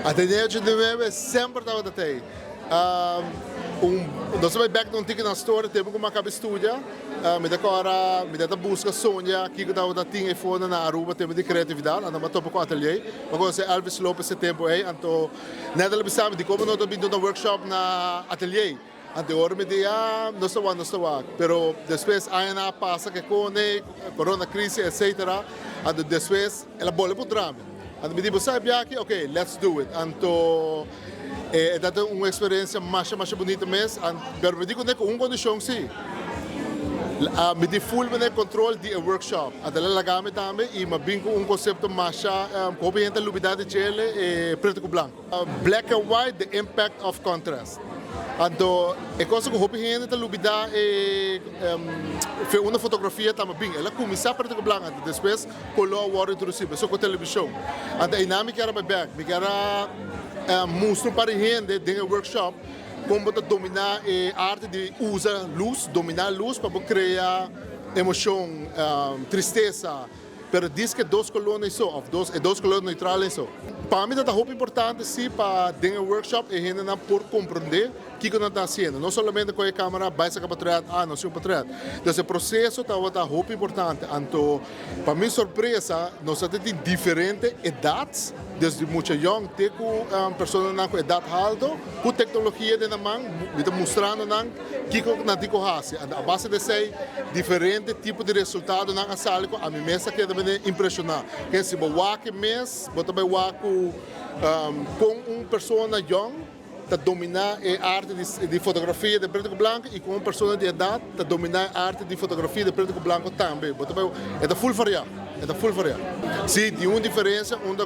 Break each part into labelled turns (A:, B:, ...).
A: Ateneo 89 sempre estava até. Nós vamos back num ticket na store, temos como acaba estúdio. Me dá agora, me dá busca sonha, que estava da tinha iPhone na Aruba, temos de criatividade, andamos topo com ateliê. Agora Elvis Lopes esse tempo aí, então nada ele sabe de como nós estamos indo workshop na ateliê. Anterior me dia não estava, pero depois ainda passa que com a corona crise etc. E depois ela bola para o drama. E me digo sabe aqui, ok, let's do it. Então é uma experiência mais bonita mesmo. Pero me digo que com condição sim. Me di full me control di workshop. Adela lagame também e me brinco conceito mais como gente lubidade de chele e preto com branco. Black and white, the impact of contrast. Então, é coisa que eu gente a lubidade fez uma fotografia também. Ela começa preto com branco, depois color war introduzido, só com televisão. A dinâmica era back, me era mostrar para gente dentro do workshop como dominar a arte de usar luz, dominar a luz para criar emoção, tristeza. Pero diz que dois colores só, dois colores neutrais só. Para mim é muito importante sim para dentro do workshop a gente não por compreender o que nós estamos fazendo. Não somente com a câmera vai ser patriota, não sou patriota. Então esse processo está muito importante. Então, para minha surpresa, nós temos diferentes idades, desde muito jovem até com pessoas com idade alta, com tecnologia de na mão, mostrando o que nós temos que fazer. A base de ser diferente tipo de resultado na sala, a minha mesa que é impressionante. Que se você mês, você vai com uma pessoa jovem, para dominar a arte de fotografia de preto e branco e com uma pessoa de idade para dominar a arte de fotografia de preto e branco também. É full variado. Sim, tem uma diferença onde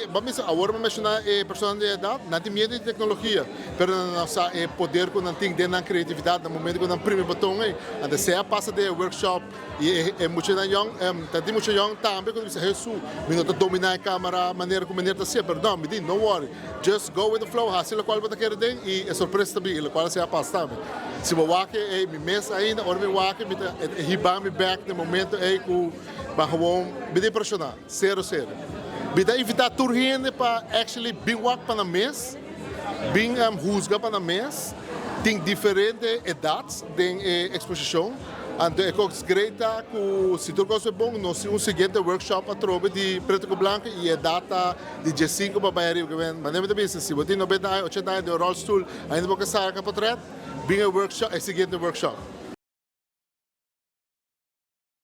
A: vamos agora mencionar a pessoa de idade, não tem medo de tecnologia, mas não sabe poder que não tem dentro da criatividade, no momento que não prime botão aí, até se a passa de workshop e é muito young, tem muito young também quando você Jesus, não dominar a câmera, maneira como maneira ser, mas não, me diz, don't worry, just go with the flow, assim a qual você quer ter e é surpresa também, a qual você a passa também. Se você vai me mesa ainda, ou me vai me ribar me back no momento aí que me dá impressionar, 0-0. Me dá invitar toda gente para actually bem walk para a mesa, bem juzgar para a mesa, tem diferentes idades de exposição. Então é coisa greita que se tu gosta bom, nós temos seguinte workshop a troca de preto e branco e a data de dia 5 para bairro que vem. Mas nem me disse se você tem 90 anos, 80 anos de rollstool, ainda não pode sair para trás, bem workshop, é seguinte workshop.